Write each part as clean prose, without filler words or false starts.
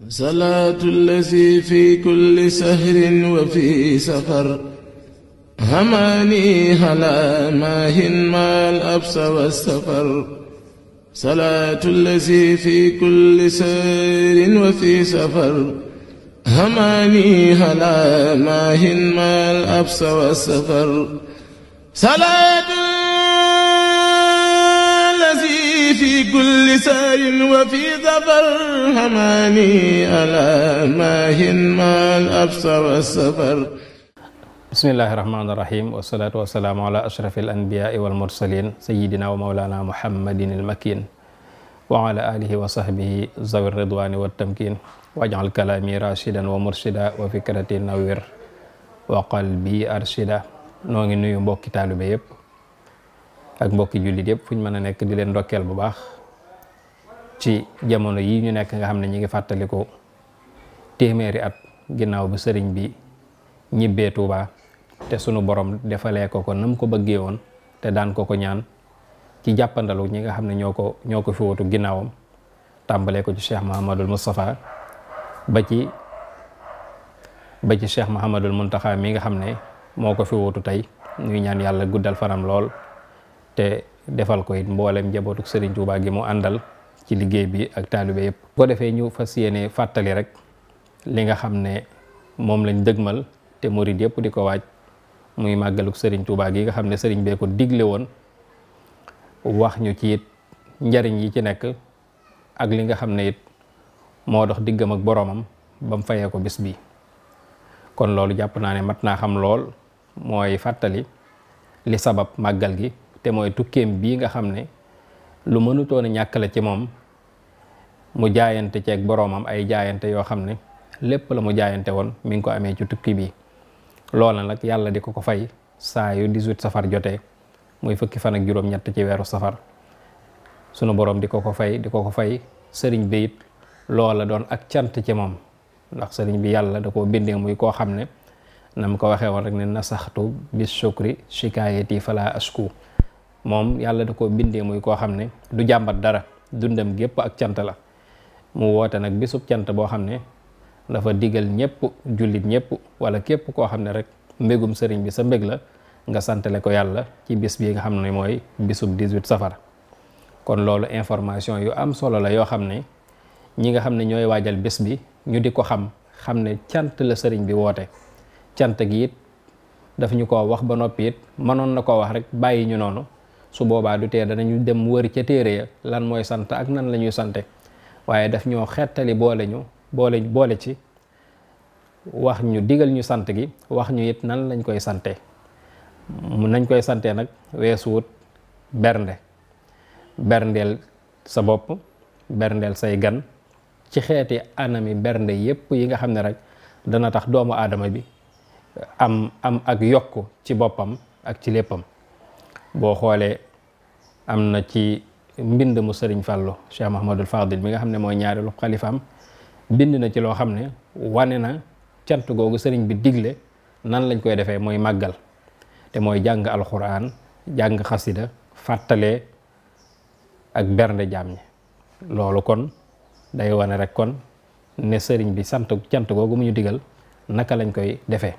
صلاة الذي في كل سهر وفي سفر هماني هلا ماهن ما الأبس والسفر صلاة الذي في كل سهر وفي سفر هماني هلا ماهن ما الأبس والسفر صلاة في كل سار وفي ظفر هماني ألا ماهن ما الأبس والسفر بسم الله الرحمن الرحيم والصلاة والسلام على أشرف الأنبياء والمرسلين سيدنا ومولانا محمد المكين وعلى آله وصحبه ذوي الرضوان والتمكين واجعل كلامي راشدا ومرشدا وفكرتي نوير وقلبي أرشدا نوغي نيو مبوكي طالبé yépp ak mbokki jullit yëpp fu ñu mën a nekk di leen ndokkeel bu baax ci jamono yi ñu nekk nga xam ne ñi ngi fàttaliku téeméeri at ginnaaw bi sëriñ bi ñibbee Tuuba te sunu borom defalee ko nam ko bëggee woon te daan ko ñaan ci jàppandalu ñi nga xam ne ñoo ko fi wutu ginnaawam tàmbalee ko ci Cheikh Mouhamadul Moustapha ba ci Cheikh Mouhamadul Muntaxa mi nga xam ne moo ko fi wutu tey ñuy ñaan yàlla guddal fanam lool te defal ko it mboolem njabootuk Serigne Touba gi mu àndal ci liggéey bi ak taalibe yëpp. bu ko defee ñu fas yéene fàttali rek li nga xam ne moom lañ dëgmal te murid yëpp di ko waaj muy màggaluk Serigne Touba gi nga xam ne Serigne bee ko digle woon wax ñu ci it njariñ yi ci nekk ak li nga xam ne it moo dox diggam ak boroomam ba mu fayee ko bis bi. kon loolu jàpp naa ne mat naa xam lool mooy fàttali li sabab màggal gi. te mooy tukkeem bii nga xam ne lu mënutoon a ñàkk la ci moom mu jaayante ceeg boroomam ay jaayante yoo xam ne lépp la mu jaayante woon mi ngi ko amee ci tukki bi loola nag yàlla di ko fay saa yu 18 safar jotee muy fukki fan ak juróom-ñett ci weeru safar sunu boroom di ko fay sëriñ bi it loola doon ak cant ci moom ndax sëriñ bi yàlla da koo bindee muy koo xam ne na mu ko waxee woon rek ne nasaxtu bis shukri shikaayati fala ashku moom yàlla da koo bindee muy koo xam ne du jàmbat dara dundam gépp ak cant la mu woote nag bisub cant boo xam ne dafa digal ñëpp jullit ñëpp wala képp koo xam ne rek mbégum sëriñ bi sa mbég la nga santale ko yàlla ci bis bi nga xam ne mooy bisub 18 safar kon loolu information yu am solo la yoo xam ne ñi nga xam ne ñooy waajal bis bi ñu di ko xam ne cant la sëriñ bi woote cant gi it daf ñu ko wax ba noppi it mënoon na koo wax rek bàyyi ñu noonu su boobaa du tee danañu dem wër ca téere ya lan mooy sant ak nan la ñuy sante waaye daf ñoo xettali boole ci wax ñu digal ñu sant gi wax ñu it nan lañ koy sante nañ koy sante nag weesuwut berndeel sa bopp berndeel say gan ci xeeti anami bernde yépp yi nga xam ne rek dana tax doomu aadama bi am ak yokk ci boppam ak ci léppam boo xoolee am na ci mbind mu sëriñ Fàllu Cheikh Mahamadul Fadil mi nga xam ne mooy ñaareelu xalifaam bind na ci loo xam ne wane na cant googu sëriñ bi digle nan lañ koy defee mooy màggal te mooy jàng alxuraan jàng xasida fàttalee ak bernde jaam ñi loolu kon day wane rek kon ne sëriñ bi cant googu mu ñu digal naka lañ koy defee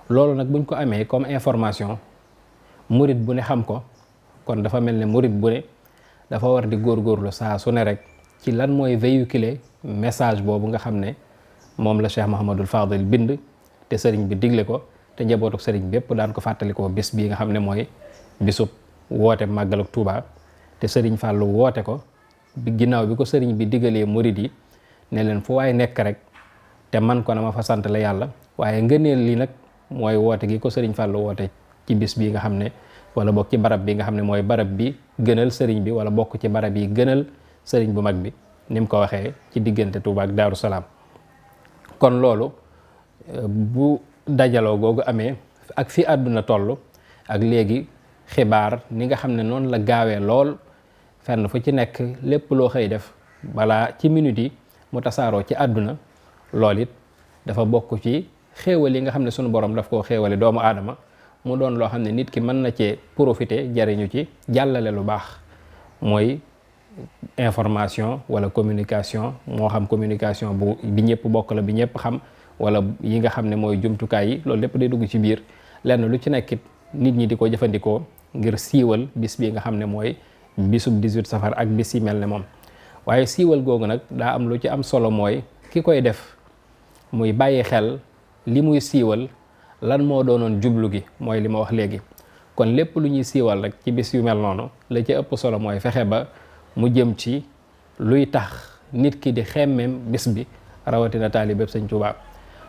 loolu nag buñ ko amee comme information murit bu ne xam ko kon dafa mel ne murit bu ne dafa war di góorgóorlu saa su ne rek ci lan mooy véhiculer message boobu nga xam ne moom la Cheikh Mahamadul Fadil bind te sëriñ bi digle ko te njabootuk sëriñ bépp daan ko fàttalikoo bis bii nga xam ne mooy bisub woote màggaluk Tuuba te sëriñ Fàllu woote ko ginnaaw bi ko sëriñ bi digalee murit yi ne leen fu waay nekk rek te man ko na ma fa sant la yàlla waaye ngëneel li nag mooy woote gi ko sëriñ Fàllu woote ci bis bi nga xam ne wala bokk ci barab bi nga xam ne mooy barab bi gënal sëriñ bi wala bokk ci barab yi gënal sëriñ bu mag bi ni mu ko waxee ci diggante Touba ak Daaru Salaam kon loolu bu dajaloo googu amee ak fi àdduna toll ak léegi xibaar ni nga xam ne noonu la gaawee lool fenn fu ci nekk lépp loo xëy def balaa ci minute yi mu tasaaroo ci àdduna lool it dafa bokk ci xéewal yi nga xam ne sunu borom daf koo xéewale doomu aadama mu doon loo xam ne nit ki mën na cee profiter jariñu ci jàllale lu baax mooy information wala communication, moo xam communication bi ñëpp bokk la bi ñëpp xam, wala yi nga xam ne mooy jumtukaay yi, loolu lépp day dugg ci biir. lenn lu ci nekkit nit ñi di ko jëfandikoo ngir siiwal bis bi nga xam ne mooy bisub 18 safar ak bis yi mel ne moom. waaye siiwal googu nag daa am lu ci am solo, mooy ki koy def muy bàyyi xel li muy siiwal lan moo doonoon jublu gi, mooy li ma wax léegi. kon lépp lu ñuy siiwal rek ci bis yu mel noonu la ci ëpp solo mooy fexe ba mu jëm ci luy tax nit ki di xemmeem bis bi, rawatina taalibe Sëñ Tuubaa.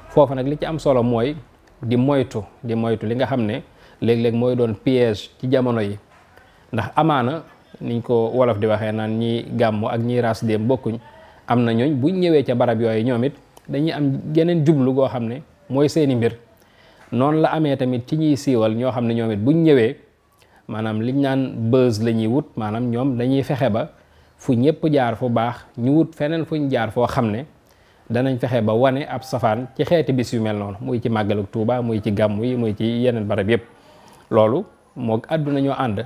foofu nag li ci am solo mooy di moytu li nga xam ne léeg-léeg mooy doon piège ci jamono yi. ndax amaana niñ ko wolof di waxee naan ñi gàmmu ak ñi ras dem bokkuñ, am na ñooñ buñ ñëwee ca barab yooyu ñoom it dañuy am geneen jublu goo xam ne mooy seeni mbir. noonu la amee tamit ci ñiy siiwal ñoo xam ne ñoom it buñ ñëwee maanaam liñ naan buzz la ñuy wut, maanaam ñoom dañuy fexe ba fu ñëpp jaar fu baax ñu wut feneen fuñ jaar foo xam ne danañ fexe ba wane ab safaan ci xeeti bis yu mel noonu, muy ci màggalu Tuuba, muy ci gàmmu yi, muy ci yeneen barab yëpp. loolu moo àdduna ñoo ànd.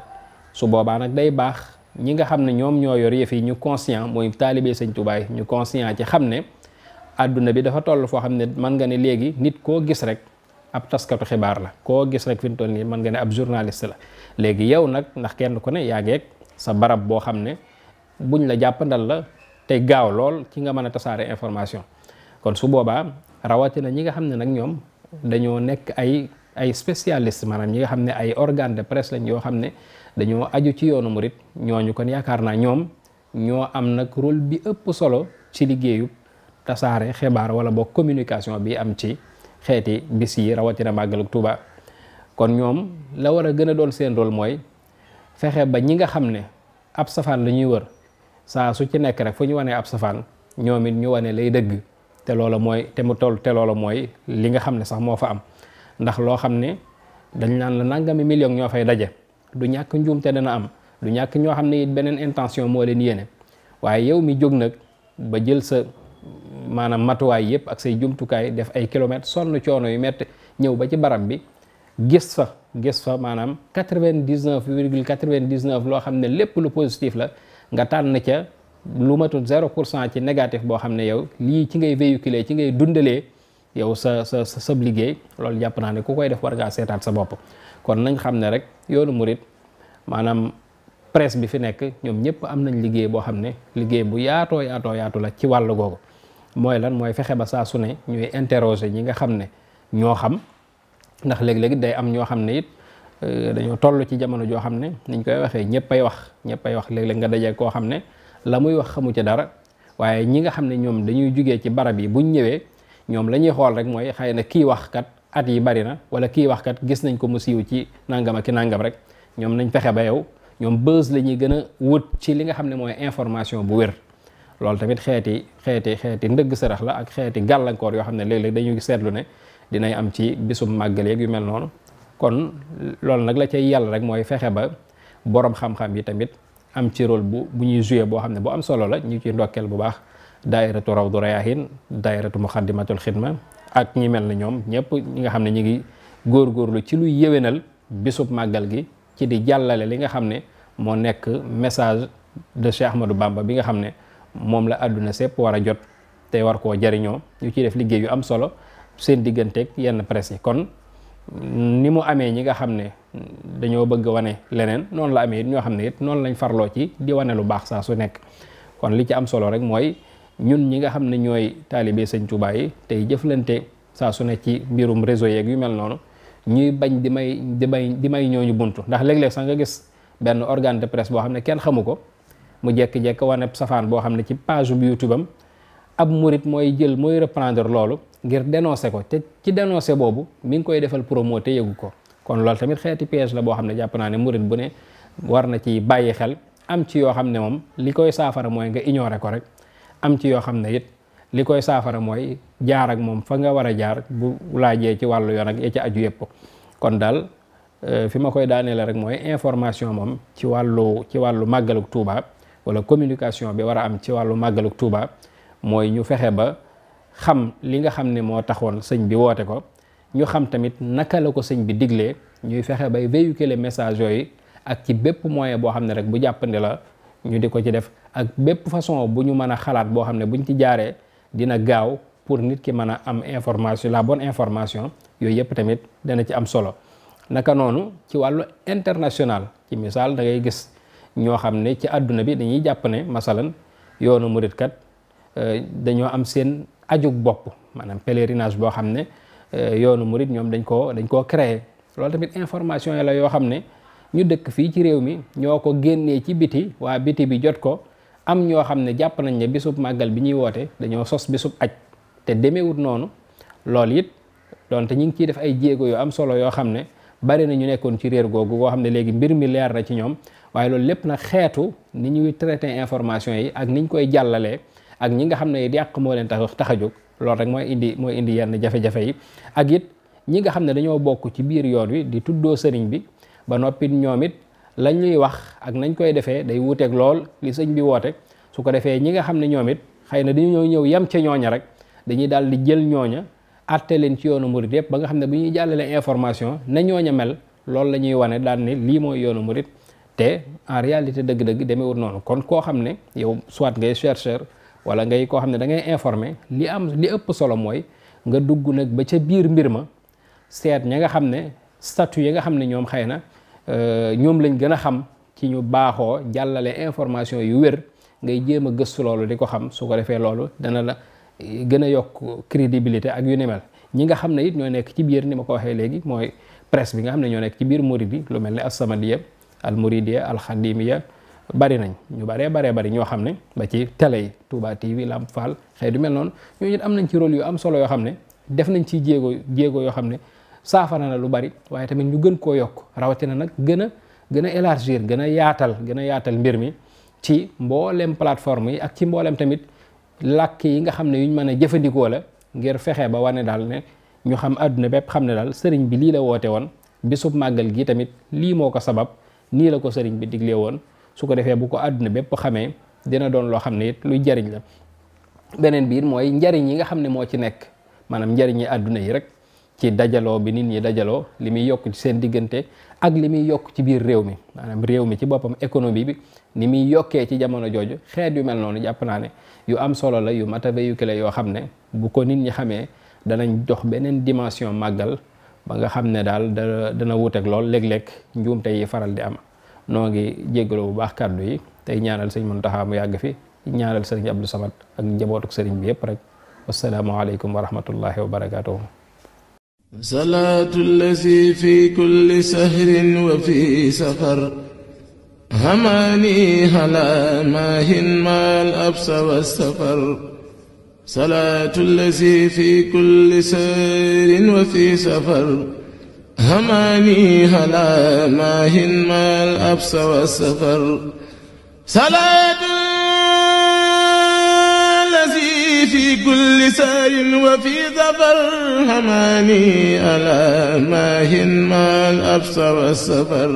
su boobaa nag day baax ñi nga xam ne ñoom ñoo yor yëf yi ñu conscient, mooy taalibe Sëñ Tuuba yi ñu conscient ci xam ne àdduna bi dafa toll foo xam ne mën nga ne léegi nit koo gis rek ab taskatu xibaar la, koo gis rek fi mu toll nii mën nga ne ab journaliste la. léegi yow nag ndax kenn ku ne yaa ngeeg sa barab boo xam ne buñ la jàppandal la te gaaw lool ci nga mën a tasaare information. kon su boobaa rawatina ñi nga xam ne nag ñoom dañoo nekk ay spécialiste, maanaam ñi nga xam ne ay organe de presse lañ yoo xam ne dañoo aju ci yoonu murit, ñooñu kon yaakaar naa ñoom ñoo am nag rôle bi ëpp solo ci liggéeyu tasaare xibaar wala boog communication bi am ci xeeti bis yi rawatina màggalu Tuuba. kon ñoom la war a gën a doon seen rôle mooy fexe ba ñi nga xam ne ab safaan la ñuy wër saa su ci nekk rek fu ñu wanee ab safaan ñoom it ñu wane lay dëgg, te loola mooy li nga xam ne sax moo fa am. ndax loo xam ne dañ naan la nangami million ñoo fay daje, du ñàkk njuumte dana am, du ñàkk ñoo xam ne it beneen intention moo leen yéene. waaye yow mi jóg nag ba jël sa maanaam matuwaay yëpp ak say jumtukaay def ay kilomètres sonn coono yu metti ñëw ba ci barab bi gis fa maanaam 99,99 loo xam ne lépp lu positif la, nga tànn ca lu matul 0% ci négatif boo xam ne yow lii ci ngay véhiculer, ci ngay dundalee yow sa liggéey. loolu jàpp naa ne ku koy def war ngaa seetaat sa bopp. kon nañ xam ne rek yoonu murit maanaam presse bi fi nekk ñoom ñëpp am nañ liggéey boo xam ne liggéey bu yaatoo yaatu la ci wàllu googu. mooy lan mooy fexe ba saa su ne ñuy interroger ñi nga xam ne ñoo xam, ndax léeg-léeg day am ñoo xam ne it dañoo toll ci jamono joo xam ne niñ koy waxee ñëppay wax léeg-léeg nga daje koo xam ne la muy wax xamu ci dara. waaye ñi nga xam ne ñoom dañuy jugee ci barab yi buñ ñëwee ñoom la ñuy xool rek mooy xëy na kii wax kat at yi bari na, wala kii wax kat gis nañ ko mu siiw ci nangam ak nangam rek. ñoom nañ fexe ba yow ñoom buzz la ñuy gën a wut ci li nga xam ne mooy information bu wér. loolu tamit xeeti ndëgg sërëx la ak xeeti gàllankoor yoo xam ne léeg-léeg dañuy seetlu ne dinay am ci bisum màggal yeeg yu mel noonu. kon loolu nag la cay yàlla rek mooy fexe ba borom xam-xam yi tamit am ci rôle bu ñuy joué boo xam ne bu am solo la. ñu ciy ndokkeel bu baax daayiratu Rawdu Rayaahin, daayiratu Muxaddamatul Xidma ak ñi mel ne ñoom ñëpp ñi nga xam ne ñu ngi góorgóorlu ci luy yéwénal bisub màggal gi ci di jàllale li nga xam ne moo nekk message de Cheikh Ahmadou Bamba bi nga xam ne moom la àdduna sépp war a jot te war koo jariñoo. ñu ciy def liggéey yu am solo seen digganteeg yenn presse yi. kon ni mu amee ñi nga xam ne dañoo bëgg wane leneen, noonu la amee it ñoo xam ne it noonu lañ farloo ci di wane lu baax saa su nekk. kon li ci am solo rek mooy ñun ñi nga xam ne ñooy taalibe Sëñ Tuubaa yi tey jëflante saa su ne ci mbirum réseau yeeg yu mel noonu, ñuy bañ di may ñooñu buntu. ndax léeg-léeg sax nga gis benn organe de presse boo xam ne kenn xamu ko mu jekki-jekki wane safaan boo xam ne ci page bu YouTube am ab murit mooy reprendre loolu ngir dénoncer ko, te ci dénoncer boobu mi ngi koy defal promo te yëgu ko. kon loolu tamit xeeti piège la boo xam ne jàpp naa ne murit bu ne war na ci bàyyi xel. am ci yoo xam ne moom li koy saafara mooy nga ignorer ko rek, am ci yoo xam ne it li koy saafara mooy jaar ak moom fa nga war a jaar bu laajee ci wàllu yoon ak ya ci aju yëpp. kon daal fi ma koy daaneele rek mooy information moom ci wàllu màggaluk Tuuba wala communication bi war a am ci wàllu màggaluk Tuuba mooy ñu fexe ba xam li nga xam ne moo taxoon sëñ bi woote ko, ñu xam tamit naka la ko sëñ bi diglee, ñuy fexe bay véhiculer message yooyu ak ci bépp moyen boo xam ne rek bu jàppandi la ñu di ko ci def ak bépp façon bu ñu mën a xalaat boo xam ne buñ ci jaaree dina gaaw pour nit ki mën a am information, la bonne information, yooyu yëpp tamit dana ci am solo. naka noonu ci wàllu international, ci misaal da ngay gis ñoo xam ne ci àdduna bi dañuy jàpp ne masalan yoonu murit kat dañoo am seen ajug bopp, maanaam pèlerinage boo xam ne yoonu murit ñoom dañ koo créer. loolu tamit information yi la yoo xam ne ñu dëkk fii ci réew mi ñoo ko génnee ci biti, waa biti bi jot ko, am ñoo xam ne jàpp nañ ne bisub màggal bi ñuy woote dañoo sos bisub aj te demeewut noonu. loolu it donte ñu ngi ciy def ay jéego yu am solo yoo xam ne bari na ñu nekkoon ci réer googu koo xam ne léegi mbir mi leer na ci ñoom, waaye loolu lépp nag xeetu ni ñuy traité information yi ak niñ koy jàllalee ak ñi nga xam ne yàq moo leen tax a jóg, loolu rek mooy indi yenn jafe-jafe yi. ak it ñi nga xam ne dañoo bokk ci biir yoon wi di tuddoo sëriñ bi ba noppi ñoom it lañ ñuy wax ak nañ koy defee day wuuteeg lool li sëñ bi woote. su ko defee ñi nga xam ne ñoom it xëy na dañoo ñëw yem ca ñooña rek dañuy daal di jël ñooña atte leen ci yoonu murit yëpp ba nga xam ne bu ñuy jàllalee information na ñooña mel loolu la ñuy wane daal ne lii mooy yoonu murit, te en réalité dëgg-dëgg demeewul noonu. kon koo xam ne yow soit ngay chercheur wala ngay koo xam ne da ngay informer, li ëpp solo mooy nga dugg nag ba ca biir mbir ma seet ña nga xam ne statut yi nga xam ne ñoom xëy na ñoom lañ gën a xam ci ñu baaxoo jàllale information yu wér, ngay jéem a gëstu loolu di ko xam. su ko defee loolu dana la gën a yokk crédibilité ak yu ni mel. ñi nga xam ne it ñoo nekk ci biir, ni ma ko waxee léegi, mooy presse bi nga xam ne ñoo nekk ci biir murid yi, lu mel ne As-Samadiyya, Al Muridiyya, Al Khadimiyya, bari nañ ñu bari ñoo xam ne ba ci télé yi Touba TV, Lamp Fall, xëy du mel noonu, ñooñu am nañ ci rôle yu am solo yoo xam ne def nañ ci jéego yoo xam ne saafara na lu bari, waaye tamit ñu gën koo yokk, rawatina nag gën a élargir, gën a yaatal mbir mi ci mboolem plateforme yi ak ci mboolem tamit làkk yi nga xam ne yuñ mën a jëfandikoo la, ngir fexe ba wane daal ne ñu xam àdduna bépp xam ne daal sëriñ bi lii la woote woon, bisub màggal gi tamit lii moo ko sabab, nii la ko sëriñ bi diglee woon. su ko defee bu ko àdduna bépp xamee dina doon loo xam ne it luy jariñ la. beneen biir mooy njariñ yi nga xam ne moo ci nekk, maanaam njariñi àdduna yi rek ci dajaloo bi nit ñi dajaloo, li muy yokk ci seen diggante ak li muy yokk ci biir réew mi, maanaam réew mi ci boppam économie bi ni muy yokkee ci jamono jooju. xeet yu mel noonu jàpp naa ne yu am solo la, yu mat a véhiculer yoo xam ne bu ko nit ñi xamee danañ jox beneen dimension màggal ba nga xam ne daal dana wuuteeg lool léeg-léeg njuumte yi faral di am. noo ngi jéggaloo bu baax kàddu yi tey ñaanal sëñ Muntaxa mu yàgg fi, ñaanal sëriñ Abdou Samad ak njabootuk sëriñ bi yëpp rek. wassalaamu aleykum wa rahmatullahi wa barakatuhu. salaatu allazi fi kulli sahrin wa fi safar hamaani ala maahin maal absa wa safar. salaatu allazi fi kulli sahrin wa fi safar hamaani ala maahin maal absa wa safar. salaatu allazi fi kulli sahrin wa fi safar hamaani ala maahin maal absa wa safar.